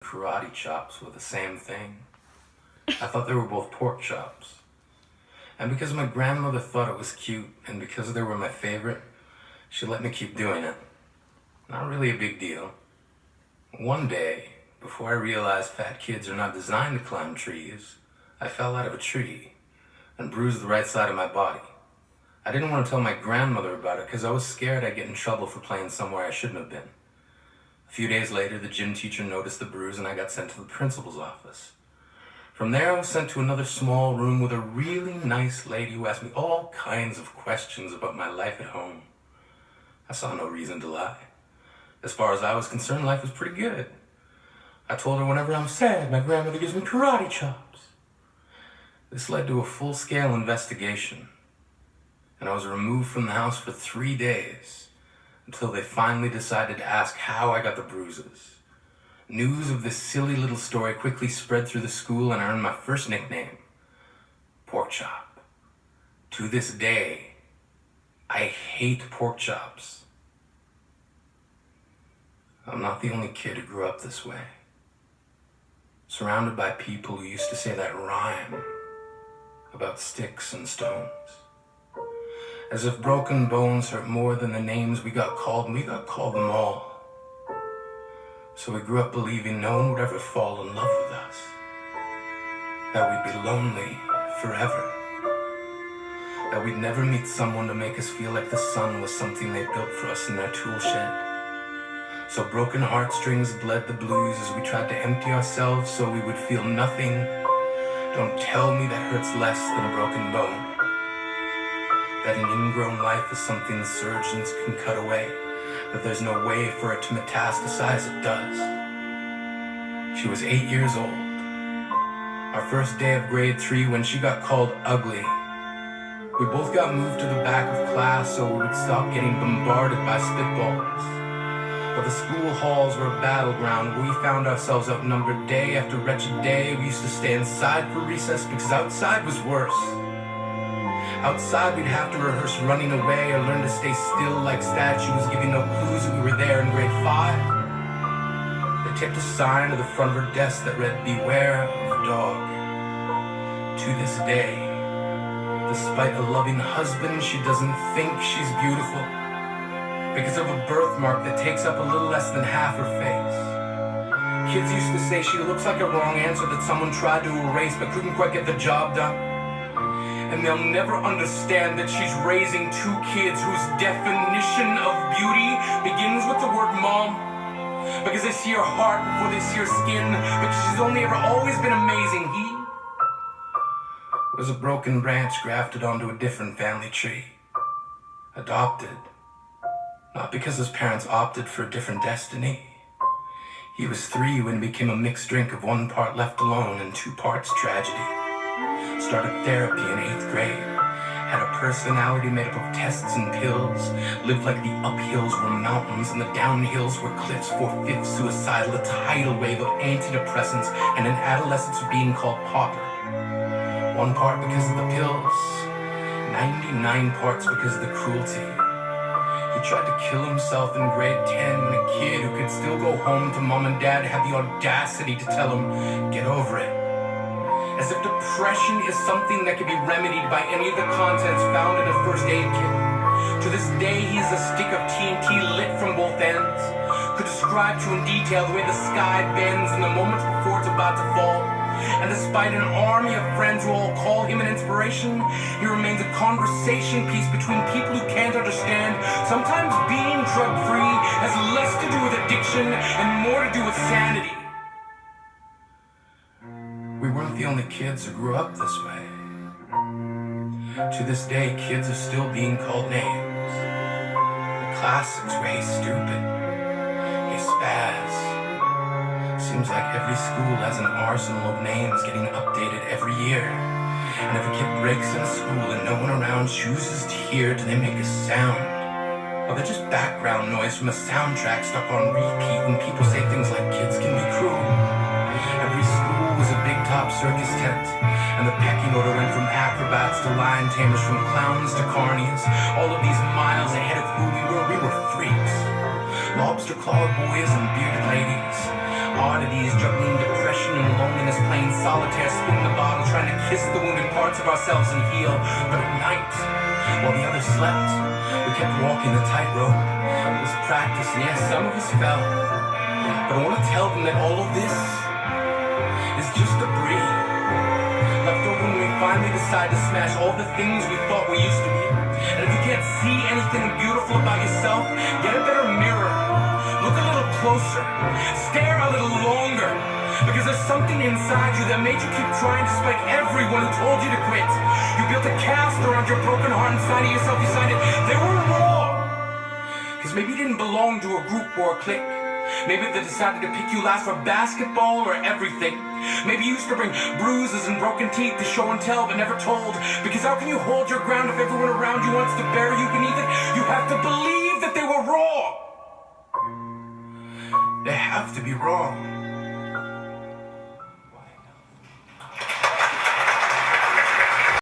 karate chops were the same thing. I thought they were both pork chops. And because my grandmother thought it was cute, and because they were my favorite, she let me keep doing it. Not really a big deal. One day, before I realized fat kids are not designed to climb trees, I fell out of a tree and bruised the right side of my body. I didn't want to tell my grandmother about it because I was scared I'd get in trouble for playing somewhere I shouldn't have been. A few days later, the gym teacher noticed the bruise and I got sent to the principal's office. From there, I was sent to another small room with a really nice lady who asked me all kinds of questions about my life at home. I saw no reason to lie. As far as I was concerned, life was pretty good. I told her whenever I'm sad, my grandmother gives me karate chops. This led to a full-scale investigation, and I was removed from the house for 3 days until they finally decided to ask how I got the bruises. News of this silly little story quickly spread through the school, and I earned my first nickname, Pork Chop. To this day, I hate pork chops. I'm not the only kid who grew up this way. Surrounded by people who used to say that rhyme about sticks and stones. As if broken bones hurt more than the names we got called, and we got called them all. So we grew up believing no one would ever fall in love with us. That we'd be lonely forever. That we'd never meet someone to make us feel like the sun was something they built for us in their tool shed. So broken heartstrings bled the blues as we tried to empty ourselves so we would feel nothing. Don't tell me that hurts less than a broken bone. That an ingrown life is something the surgeons can cut away. That there's no way for it to metastasize, it does. She was 8 years old. Our first day of grade 3 when she got called ugly. We both got moved to the back of class so we would stop getting bombarded by spitballs. But the school halls were a battleground where we found ourselves outnumbered day after wretched day. We used to stay inside for recess because outside was worse. Outside we'd have to rehearse running away or learn to stay still like statues, giving no clues that we were there in grade 5. They taped a sign to the front of her desk that read, "Beware of the dog." To this day, despite a loving husband, she doesn't think she's beautiful because of a birthmark that takes up a little less than half her face. Kids used to say she looks like a wrong answer that someone tried to erase but couldn't quite get the job done. And they'll never understand that she's raising 2 kids whose definition of beauty begins with the word mom. Because they see her heart before they see her skin. Because she's only ever always been amazing. He was a broken branch grafted onto a different family tree. Adopted. Not because his parents opted for a different destiny. He was 3 when it became a mixed drink of 1 part left alone and 2 parts tragedy. Started therapy in 8th grade. Had a personality made up of tests and pills. Lived like the uphills were mountains and the downhills were cliffs. 4/5 suicidal, a tidal wave of antidepressants, and an adolescence of being called pauper. 1 part because of the pills, 99 parts because of the cruelty. He tried to kill himself in grade 10 when a kid who could still go home to mom and dad had the audacity to tell him, "Get over it." As if depression is something that can be remedied by any of the contents found in a first aid kit. To this day, he's a stick of TNT lit from both ends. Could describe to in detail the way the sky bends in the moments before it's about to fall. And despite an army of friends who all call him an inspiration, he remains a conversation piece between people who can't understand. Sometimes being drug-free has less to do with addiction and more to do with sanity. We weren't the only kids who grew up this way. To this day, kids are still being called names. The classics were "Hey stupid," "Hey spaz." Seems like every school has an arsenal of names getting updated every year. And if a kid breaks in school and no one around chooses to hear, do they make a sound? Or they're just background noise from a soundtrack stuck on repeat when people say things like "kids can be cruel." Every school was a big top circus tent, and the pecking order went from acrobats to lion tamers, from clowns to carnies. All of these miles ahead of who we were freaks. Lobster clawed boys and bearded ladies. Oddities, juggling depression and loneliness, playing solitaire, spinning the bottle, trying to kiss the wounded parts of ourselves and heal. But at night, while the others slept, we kept walking the tightrope. It was practice, and yes, some of us fell. But I want to tell them that all of this is just debris left over when we finally decide to smash all the things we thought we used to be. And if you can't see anything beautiful about yourself, get a better mirror. Look a little closer. Stare a little longer. Because there's something inside you that made you keep trying despite everyone who told you to quit. You built a cast around your broken heart inside of yourself. You decided they were raw. Because maybe you didn't belong to a group or a clique. Maybe they decided to pick you last for basketball or everything. Maybe you used to bring bruises and broken teeth to show and tell but never told. Because how can you hold your ground if everyone around you wants to bury you beneath it? You have to believe that they were raw. They have to be raw.